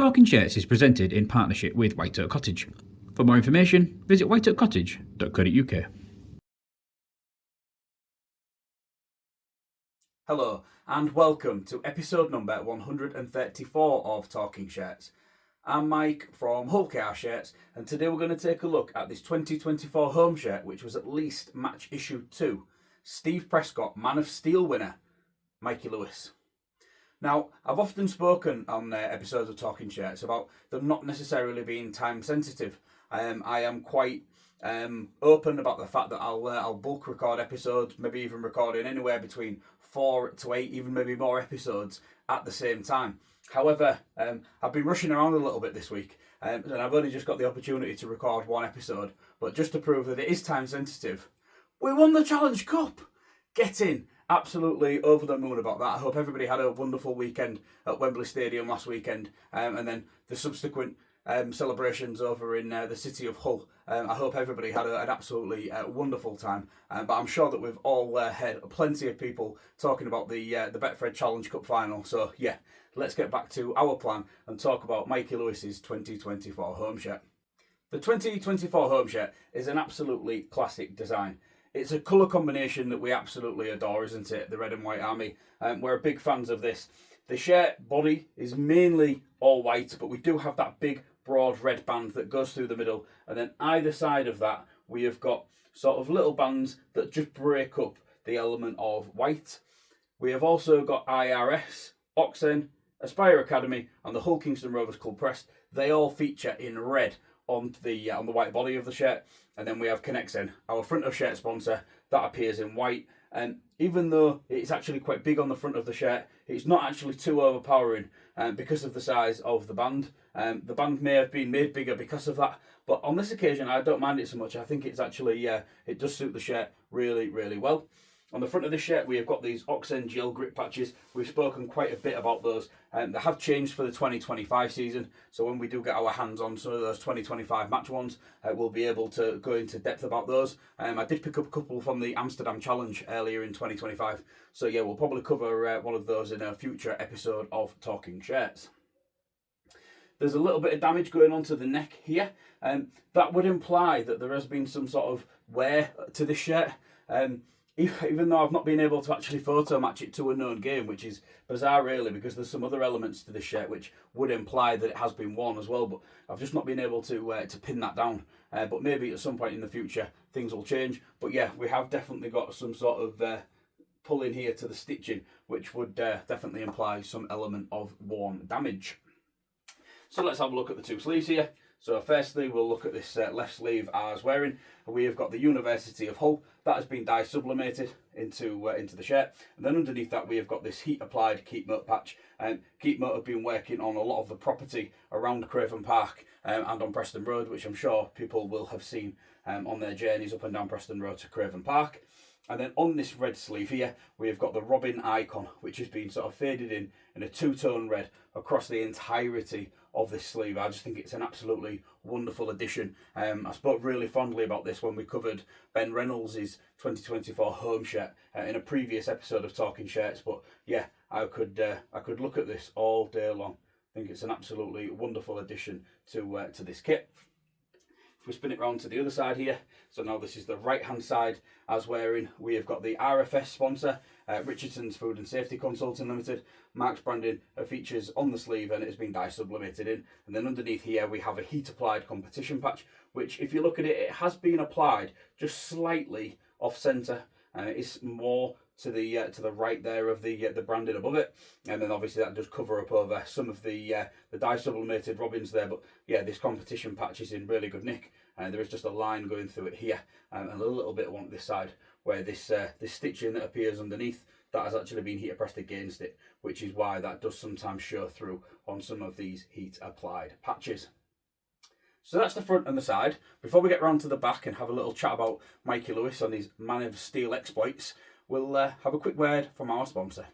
Talking Shirts is presented in partnership with White Oak Cottage. For more information, visit whiteoakcottage.co.uk. Hello and welcome to episode number 134 of Talking Shirts. I'm Mike from Hull KR Shirts, and today we're going to take a look at this 2024 home shirt, which was at least match issue 2. Steve Prescott, Man of Steel winner, Mikey Lewis. Now, I've often spoken on episodes of Talking Shirts about them not necessarily being time sensitive. I am quite open about the fact that I'll bulk record episodes, maybe even recording anywhere between 4 to 8, even maybe more episodes at the same time. However, I've been rushing around a little bit this week, and I've only just got the opportunity to record one episode. But just to prove that it is time sensitive, we won the Challenge Cup! Get in! Absolutely over the moon about that. I hope everybody had a wonderful weekend at Wembley Stadium last weekend, and then the subsequent celebrations over in the city of Hull. I hope everybody had an absolutely wonderful time, but I'm sure that we've all heard plenty of people talking about the Betfred Challenge Cup final. So yeah, let's get back to our plan and talk about Mikey Lewis's 2024 home shirt. The 2024 home shirt is an absolutely classic design. It's a colour combination that we absolutely adore, isn't it? The red and white army. We're big fans of this. The shirt body is mainly all white, but we do have that big broad red band that goes through the middle, and then either side of that we have got sort of little bands that just break up the element of white. We have also got IRS, Oxen, Aspire Academy and the Hull Kingston Rovers Club Press. They all feature in red on the white body of the shirt, and then we have Connexen, our front of shirt sponsor, that appears in white. And even though it's actually quite big on the front of the shirt, it's not actually too overpowering because of the size of the band. The band may have been made bigger because of that, but on this occasion I don't mind it so much. I think it's actually, it does suit the shirt really, really well. On the front of this shirt we have got these Oxen gel grip patches. We've spoken quite a bit about those. They have changed for the 2025 season, so when we do get our hands on some of those 2025 match ones, we'll be able to go into depth about those. I did pick up a couple from the Amsterdam Challenge earlier in 2025, so yeah, we'll probably cover one of those in a future episode of Talking Shirts. There's a little bit of damage going on to the neck here, and that would imply that there has been some sort of wear to this shirt. Even though I've not been able to actually photo match it to a known game, which is bizarre really, because there's some other elements to this shirt which would imply that it has been worn as well, but I've just not been able to pin that down. But maybe at some point in the future things will change. But yeah, we have definitely got some sort of pull in here to the stitching, which would definitely imply some element of worn damage. So let's have a look at the two sleeves here. So firstly, we'll look at this left sleeve as wearing. We have got the University of Hull. That has been dye sublimated into the shirt. And then underneath that, we have got this heat applied Keep Moat patch. Keep Moat have been working on a lot of the property around Craven Park and on Preston Road, which I'm sure people will have seen on their journeys up and down Preston Road to Craven Park. And then on this red sleeve here, we have got the Robin icon, which has been sort of faded in a two-tone red across the entirety of this sleeve. I just think it's an absolutely wonderful addition. I spoke really fondly about this when we covered Ben Reynolds' 2024 home shirt in a previous episode of Talking Shirts. But yeah, I could look at this all day long. I think it's an absolutely wonderful addition to this kit. If we spin it round to the other side here, so now this is the right hand side as wearing, we have got the RFS sponsor, Richardson's Food and Safety Consulting Limited. Mark's branding features on the sleeve and it has been dye sublimated in. And then underneath here we have a heat applied competition patch, which if you look at it, it has been applied just slightly off centre. It's more to the right there of the branding above it, and then obviously that does cover up over some of the dye sublimated robins there. But yeah, this competition patch is in really good nick. There is just a line going through it here, and a little bit on this side where this stitching that appears underneath, that has actually been heat pressed against it, which is why that does sometimes show through on some of these heat applied patches. So that's the front and the side. Before we get round to the back and have a little chat about Mikey Lewis on his Man of Steel exploits, we'll have a quick word from our sponsor.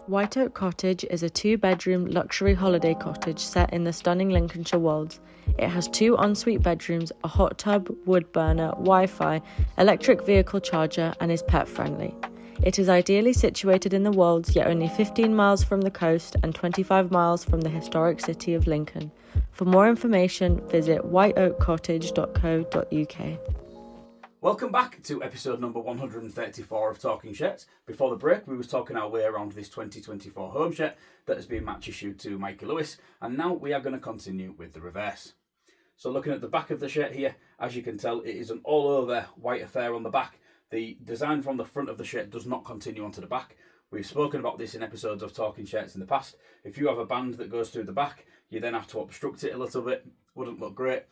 White Oak Cottage is a 2-bedroom luxury holiday cottage set in the stunning Lincolnshire Wolds. It has 2 ensuite bedrooms, a hot tub, wood burner, Wi-Fi, electric vehicle charger and is pet friendly. It is ideally situated in the Wolds, yet only 15 miles from the coast and 25 miles from the historic city of Lincoln. For more information, visit whiteoakcottage.co.uk. Welcome back to episode number 134 of Talking Sheds. Before the break, we was talking our way around this 2024 home shed that has been match issued to Mikey Lewis, and now we are going to continue with the reverse. So looking at the back of the shed here, as you can tell, it is an all-over white affair on the back. The design from the front of the shed does not continue onto the back. We've spoken about this in episodes of Talking Sheds in the past. If you have a band that goes through the back, you then have to obstruct it a little bit. Wouldn't look great.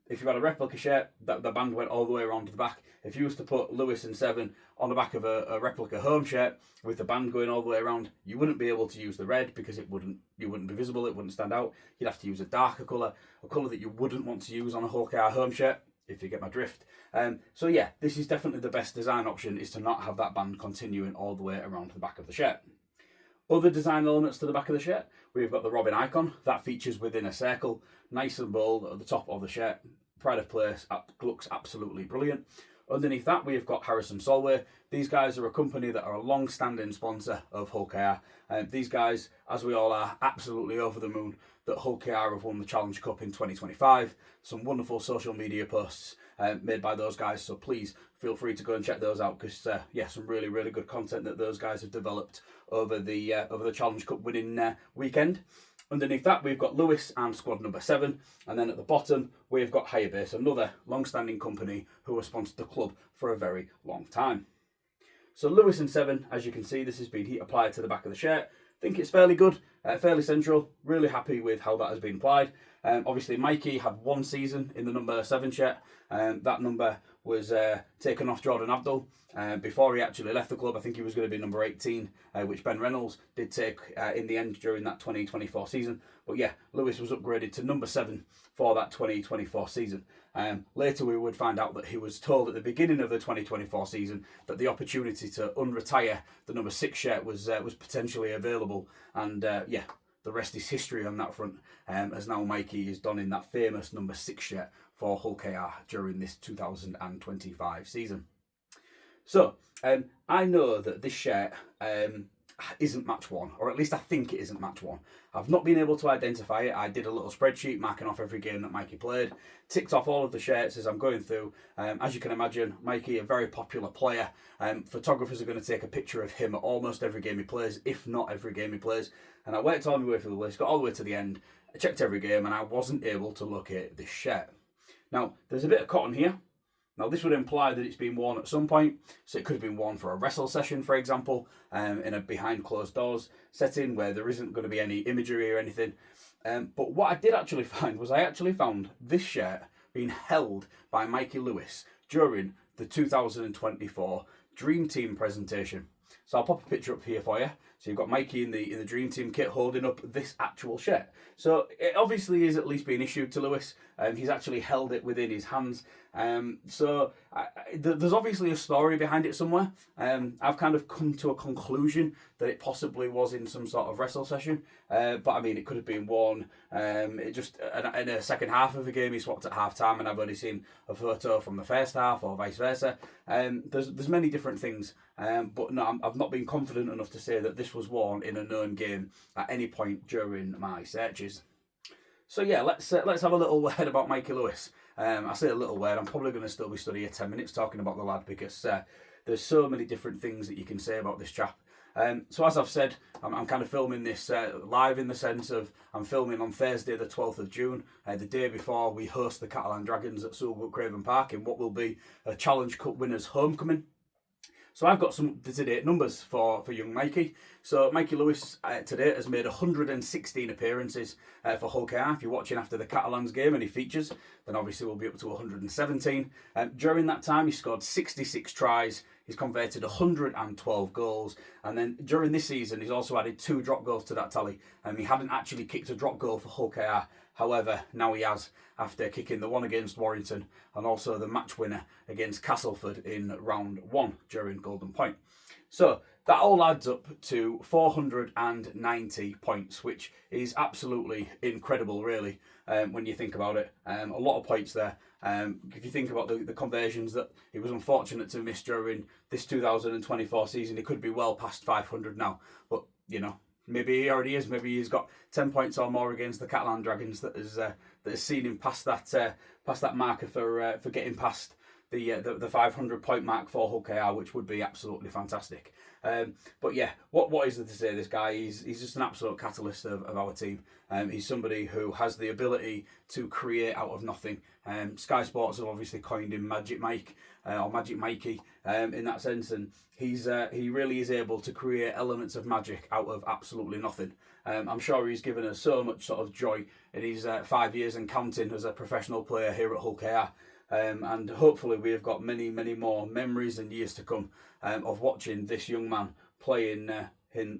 If you had a replica shirt, the band went all the way around to the back. If you was to put Lewis and Seven on the back of a replica home shirt with the band going all the way around, you wouldn't be able to use the red because you wouldn't be visible, it wouldn't stand out. You'd have to use a darker colour, a colour that you wouldn't want to use on a Hull KR home shirt, if you get my drift. So yeah, this is definitely the best design option, is to not have that band continuing all the way around the back of the shirt. Other design elements to the back of the shirt, we've got the Robin icon that features within a circle, nice and bold at the top of the shirt. Pride of place, looks absolutely brilliant. Underneath that, we've got Harrison Solway. These guys are a company that are a long-standing sponsor of Hull KR. These guys, as we all are, absolutely over the moon that Hull KR have won the Challenge Cup in 2025. Some wonderful social media posts made by those guys, so please feel free to go and check those out, because yeah, some really, really good content that those guys have developed over the Challenge Cup winning weekend. Underneath that, we've got Lewis and squad number 7, and then at the bottom we've got Hirebase, another long-standing company who have sponsored the club for a very long time. So Lewis and 7, as you can see, this has been heat applied to the back of the shirt. I think it's fairly good, fairly central. Really happy with how that has been applied. Obviously, Mikey had 1 season in the number 7 shirt. That number was taken off Jordan Abdul. Before he actually left the club, I think he was going to be number 18, which Ben Reynolds did take in the end during that 2024 season. But yeah, Lewis was upgraded to number 7 for that 2024 season. Later we would find out that he was told at the beginning of the 2024 season that the opportunity to unretire the number 6 shirt was potentially available. And yeah, the rest is history on that front, as now Mikey is donning that famous number 6 shirt for Hull KR during this 2025 season. So, I know that this shirt isn't match 1, or at least I think it isn't match 1. I've not been able to identify it. I did a little spreadsheet marking off every game that Mikey played, ticked off all of the shirts as I'm going through. As you can imagine, Mikey, a very popular player. Photographers are going to take a picture of him at almost every game he plays, if not every game he plays. And I worked all my way through the list, got all the way to the end, I checked every game, and I wasn't able to locate this shirt. Now, there's a bit of cotton here. Now, this would imply that it's been worn at some point, so it could have been worn for a wrestle session, for example, in a behind closed doors setting where there isn't going to be any imagery or anything. But what I did actually find was I actually found this shirt being held by Mikey Lewis during the 2024 Dream Team presentation. So I'll pop a picture up here for you. So you've got Mikey in the Dream Team kit holding up this actual shirt. So it obviously is at least being issued to Lewis. He's actually held it within his hands. There's obviously a story behind it somewhere. I've kind of come to a conclusion that it possibly was in some sort of wrestle session. But I mean, it could have been worn in a second half of the game. He swapped at half time, and I've only seen a photo from the first half, or vice versa. There's many different things. But no, I've not been confident enough to say that this was worn in a known game at any point during my searches. So yeah, let's have a little word about Mikey Lewis. I say a little word, I'm probably going to still be studying 10 minutes talking about the lad, because there's so many different things that you can say about this chap. So as I've said, I'm kind of filming this live, in the sense of I'm filming on Thursday the 12th of June, the day before we host the Catalan Dragons at Sulwood Craven Park in what will be a Challenge Cup winners' homecoming. So I've got some to-date numbers for young Mikey. So Mikey Lewis today has made 116 appearances for Hull KR. If you're watching after the Catalans game and he features, then obviously we'll be up to 117. During that time, he scored 66 tries. He's converted 112 goals. And then during this season, he's also added 2 drop goals to that tally. He hadn't actually kicked a drop goal for Hull KR. However, now he has, after kicking the one against Warrington and also the match winner against Castleford in round 1 during Golden Point. So that all adds up to 490 points, which is absolutely incredible, really, when you think about it. A lot of points there. If you think about the conversions that he was unfortunate to miss during this 2024 season, he could be well past 500 now. But, you know, maybe he already is. Maybe he's got 10 points or more against the Catalan Dragons that has seen him past that marker for getting past the 500 point mark for Hull KR, which would be absolutely fantastic. But yeah, what is there to say? This guy, he's just an absolute catalyst of our team. He's somebody who has the ability to create out of nothing. Sky Sports have obviously coined him Magic Mike or Magic Mikey in that sense, and he really is able to create elements of magic out of absolutely nothing. I'm sure he's given us so much sort of joy in his 5 years and counting as a professional player here at Hull KR. And hopefully we have got many, many more memories and years to come of watching this young man play in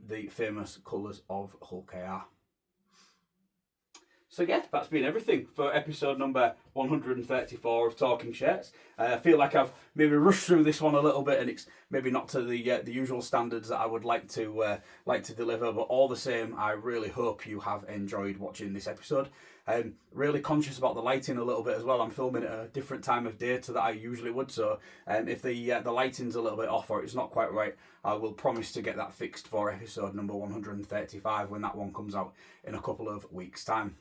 the famous colours of Hull KR. So yeah, that's been everything for episode number 134 of Talking Shirts. I feel like I've maybe rushed through this one a little bit, and it's maybe not to the usual standards that I would like to deliver. But all the same, I really hope you have enjoyed watching this episode. Really conscious about the lighting a little bit as well. I'm filming at a different time of day to that I usually would, so if the lighting's a little bit off or it's not quite right, I will promise to get that fixed for episode number 135 when that one comes out in a couple of weeks' time.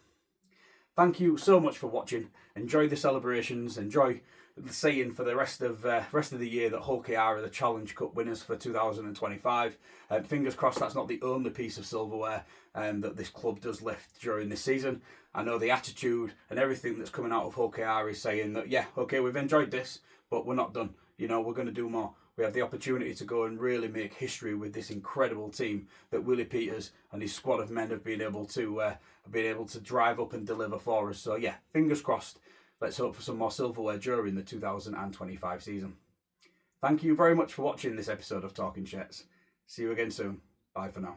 Thank you so much for watching. Enjoy the celebrations. Enjoy saying for the rest of the year that Hull KR are the Challenge Cup winners for 2025. Fingers crossed that's not the only piece of silverware that this club does lift during this season. I know the attitude and everything that's coming out of Hull KR is saying that, yeah, okay, we've enjoyed this, but we're not done. You know, we're going to do more. We have the opportunity to go and really make history with this incredible team that Willie Peters and his squad of men have been able to drive up and deliver for us. So yeah, fingers crossed. Let's hope for some more silverware during the 2025 season. Thank you very much for watching this episode of Talking Shirts. See you again soon. Bye for now.